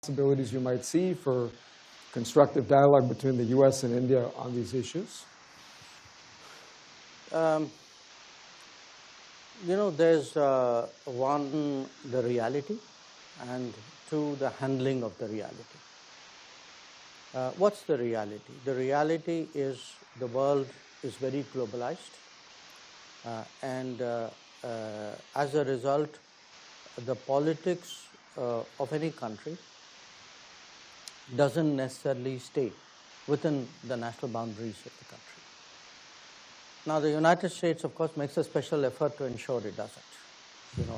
possibilities you might see for constructive dialogue between the U.S. and India on these issues? There's one, the reality, and two, the handling of the reality. What's the reality? The reality is the world is very globalized, and as a result, the politics of any country doesn't necessarily stay within the national boundaries of the country. Now, the United States, of course, makes a special effort to ensure it doesn't.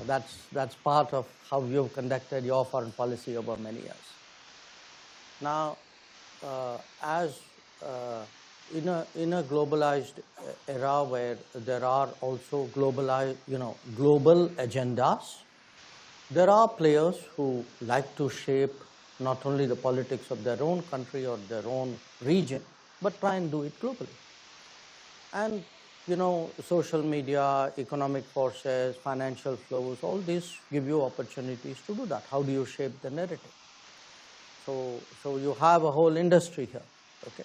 That's part of how you've conducted your foreign policy over many years. Now, in a globalized era where there are also global agendas, there are players who like to shape not only the politics of their own country or their own region, but try and do it globally. And, social media, economic forces, financial flows, all these give you opportunities to do that. How do you shape the narrative? So you have a whole industry here, okay?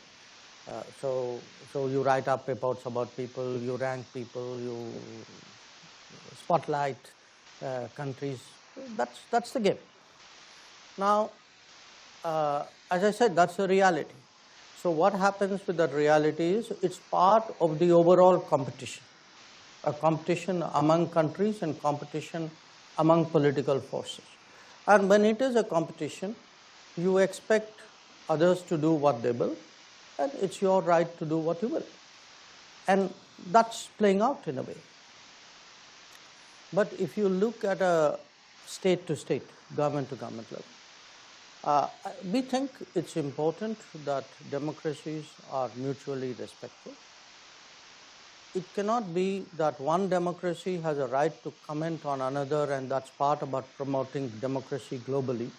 So you write up reports about people, you rank people, you spotlight countries. That's the game. Now, as I said, that's the reality. So what happens with that reality is it's part of the overall competition, a competition among countries and competition among political forces. And when it is a competition, you expect others to do what they will, and it's your right to do what you will. And that's playing out in a way. But if you look at a state-to-state, government-to-government level, we think it's important that democracies are mutually respectful. It cannot be that one democracy has a right to comment on another, and that's part about promoting democracy globally.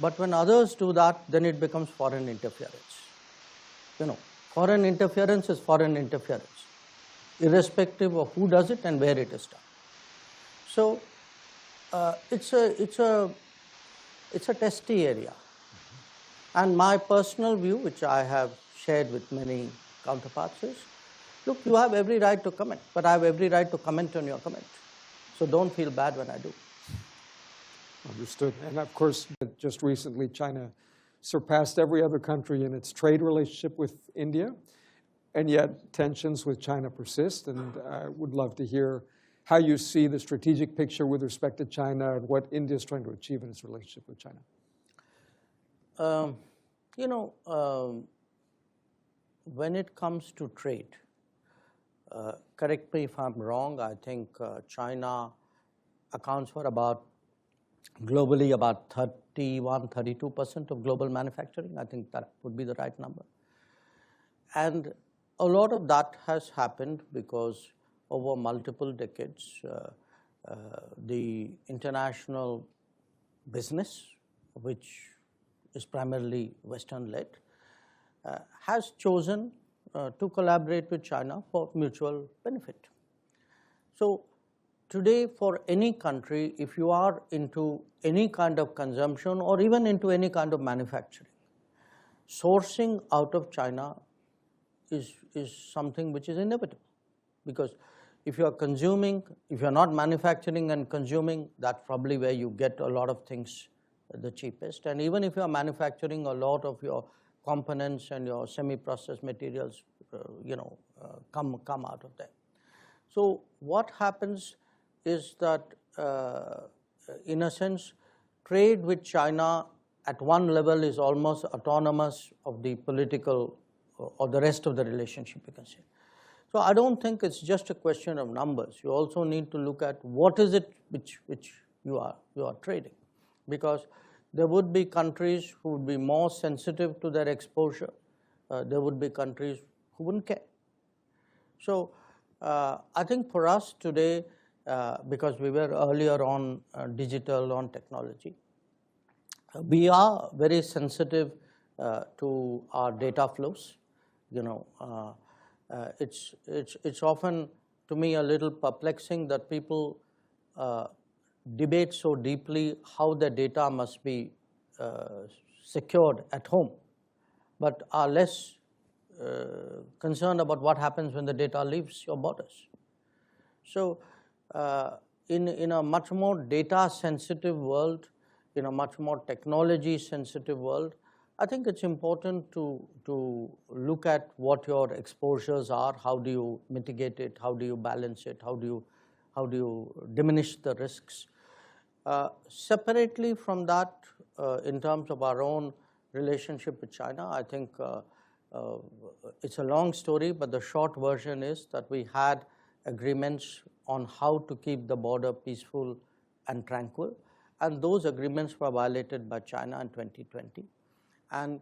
But when others do that, then it becomes foreign interference. Foreign interference is foreign interference, irrespective of who does it and where it is done. So it's a testy area. And my personal view, which I have shared with many counterparts, is, look, you have every right to comment, but I have every right to comment on your comment. So don't feel bad when I do. Understood. And of course, just recently, China surpassed every other country in its trade relationship with India, and yet tensions with China persist. And I would love to hear how you see the strategic picture with respect to China and what India is trying to achieve in its relationship with China. When it comes to trade, correct me if I'm wrong, I think China accounts for globally about 32% of global manufacturing. I think that would be the right number. And a lot of that has happened because over multiple decades, the international business, which is primarily Western-led, has chosen to collaborate with China for mutual benefit. So today, for any country, if you are into any kind of consumption or even into any kind of manufacturing, sourcing out of China is something which is inevitable. Because if you are consuming, if you are not manufacturing and consuming, that's probably where you get a lot of things the cheapest. And even if you are manufacturing, a lot of your components and your semi-processed materials, come out of there. So what happens is that, in a sense, trade with China at one level is almost autonomous of the political or the rest of the relationship, you can say. So I don't think it's just a question of numbers. You also need to look at what is it which you are trading, because there would be countries who would be more sensitive to their exposure. There would be countries who wouldn't care. So I think for us today, because we were earlier on digital, on technology, we are very sensitive to our data flows. It's often, to me, a little perplexing that people debate so deeply how the data must be secured at home, but are less concerned about what happens when the data leaves your borders. So in a much more data-sensitive world, in a much more technology-sensitive world, I think it's important to look at what your exposures are, how do you mitigate it, how do you balance it, how do you diminish the risks. Separately from that, in terms of our own relationship with China, I think it's a long story, but the short version is that we had agreements on how to keep the border peaceful and tranquil, and those agreements were violated by China in 2020. And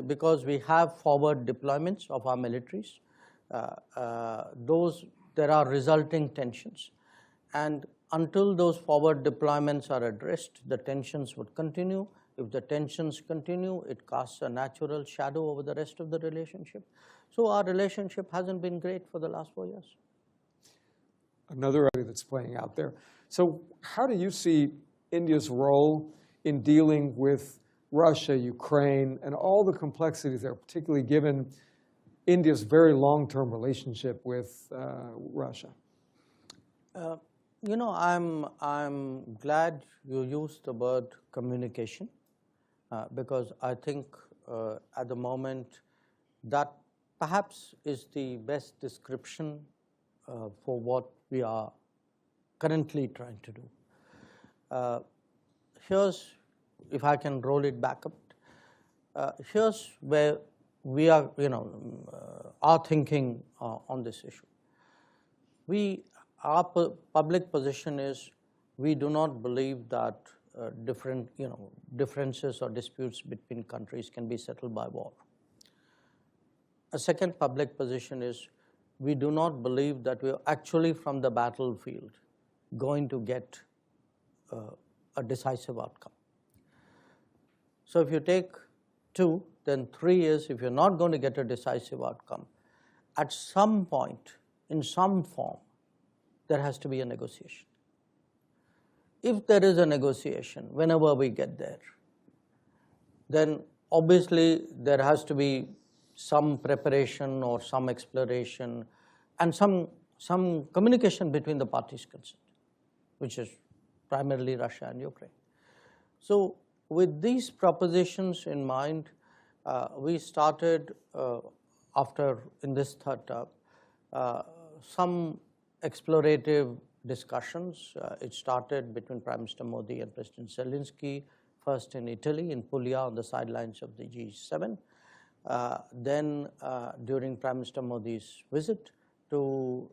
because we have forward deployments of our militaries, there are resulting tensions. And until those forward deployments are addressed, the tensions would continue. If the tensions continue, it casts a natural shadow over the rest of the relationship. So our relationship hasn't been great for the last 4 years. Another area that's playing out there. So how do you see India's role in dealing with Russia, Ukraine, and all the complexities there, particularly given India's very long-term relationship with Russia? I'm glad you used the word communication because I think at the moment that perhaps is the best description for what we are currently trying to do. Here's, if I can roll it back up, here's where we are, our thinking on this issue. Our public position is we do not believe that differences or disputes between countries can be settled by war. A second public position is we do not believe that we are actually from the battlefield going to get a decisive outcome. So if you take 2, then 3 is if you're not going to get a decisive outcome, at some point, in some form, there has to be a negotiation. If there is a negotiation, whenever we get there, then obviously there has to be some preparation or some exploration and some communication between the parties concerned, which is primarily Russia and Ukraine. So with these propositions in mind, we started in this third term, some explorative discussions. It started between Prime Minister Modi and President Zelensky, first in Italy, in Puglia, on the sidelines of the G7. Then during Prime Minister Modi's visit to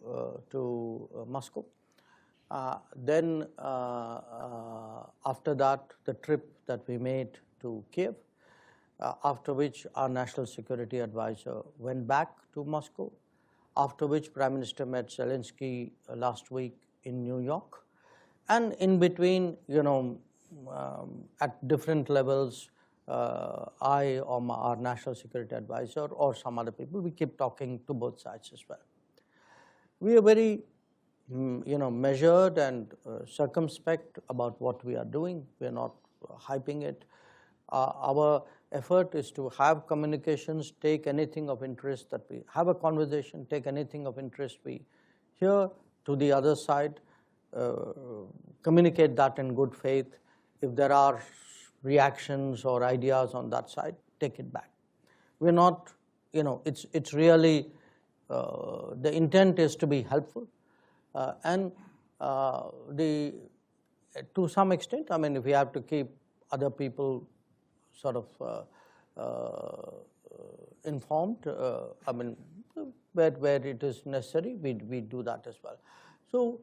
Moscow. Then after that, the trip that we made to Kiev, after which our National Security Advisor went back to Moscow, after which Prime Minister met Zelensky last week in New York. And in between, at different levels, I or our National Security Advisor or some other people, we keep talking to both sides as well. We are very measured and circumspect about what we are doing. We are not hyping it. Our effort is to have communications, take anything of interest that we have a conversation, take anything of interest we hear to the other side, communicate that in good faith. If there are reactions or ideas on that side, take it back. We're not, it's really, the intent is to be helpful. And to some extent, I mean, if we have to keep other people sort of informed, I mean, where it is necessary, we do that as well. So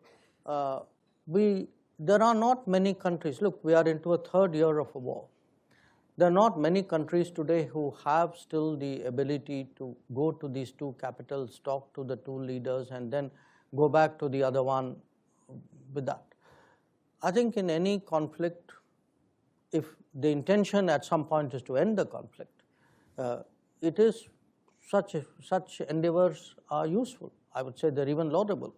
there are not many countries. Look, we are into a third year of a war. There are not many countries today who have still the ability to go to these two capitals, talk to the two leaders, and then go back to the other one with that. I think in any conflict, if the intention at some point is to end the conflict, it is such endeavors are useful. I would say they're even laudable.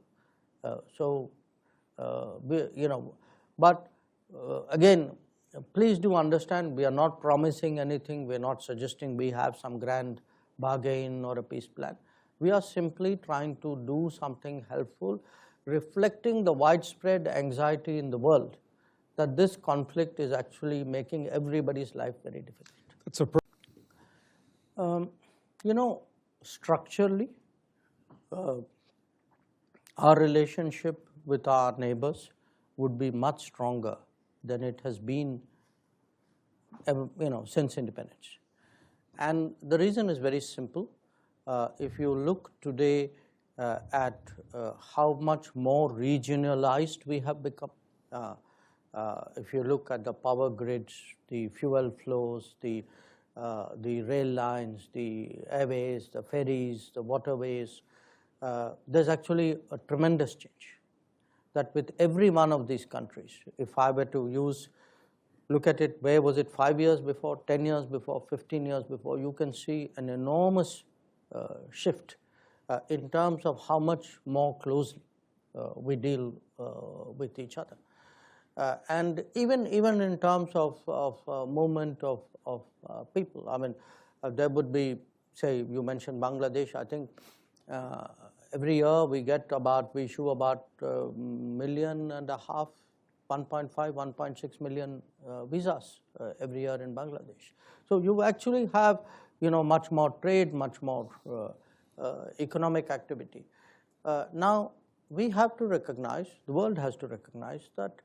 But again, please do understand, we are not promising anything. We're not suggesting we have some grand bargain or a peace plan. We are simply trying to do something helpful, reflecting the widespread anxiety in the world that this conflict is actually making everybody's life very difficult. It's a Structurally, our relationship with our neighbors would be much stronger than it has been since independence. And the reason is very simple. If you look today at how much more regionalized we have become, if you look at the power grids, the fuel flows, the rail lines, the airways, the ferries, the waterways, there's actually a tremendous change. That with every one of these countries, if I were to look at it, where was it 5 years before, 10 years before, 15 years before, you can see an enormous shift in terms of how much more closely we deal with each other. And even in terms of movement of people, I mean, there would be, say, you mentioned Bangladesh. I think every year we issue about 1.5 million, 1.5, 1.6 million visas every year in Bangladesh. So you actually have, much more trade, much more economic activity. Now, we have to recognize, the world has to recognize that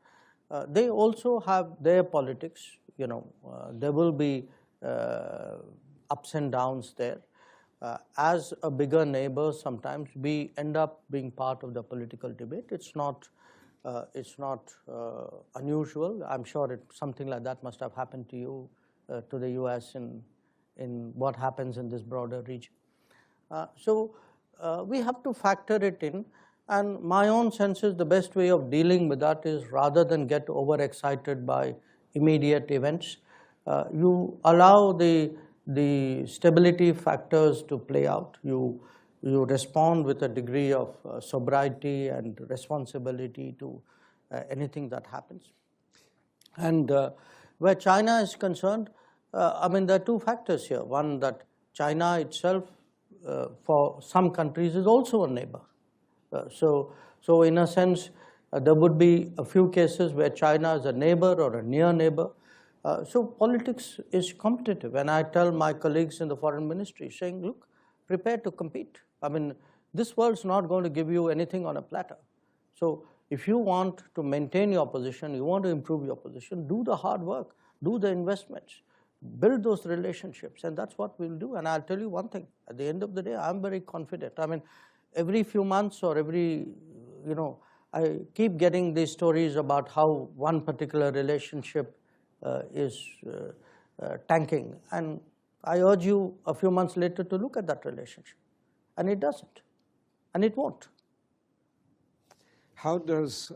they also have their politics. There will be ups and downs there. As a bigger neighbor, sometimes we end up being part of the political debate. It's not unusual. I'm sure something like that must have happened to you, to the US in what happens in this broader region. So we have to factor it in. And my own sense is the best way of dealing with that is, rather than get overexcited by immediate events, you allow the stability factors to play out. You respond with a degree of sobriety and responsibility to anything that happens. And where China is concerned, I mean, there are two factors here. One, that China itself, for some countries, is also a neighbor. So in a sense, there would be a few cases where China is a neighbor or a near neighbor. So politics is competitive. And I tell my colleagues in the foreign ministry, saying, look, prepare to compete. I mean, this world's not going to give you anything on a platter. So if you want to maintain your position, you want to improve your position, do the hard work, do the investments, build those relationships, and that's what we'll do. And I'll tell you one thing, at the end of the day, I'm very confident. I mean, every few months or I keep getting these stories about how one particular relationship is tanking. And I urge you a few months later to look at that relationship. And it doesn't. And it won't. How does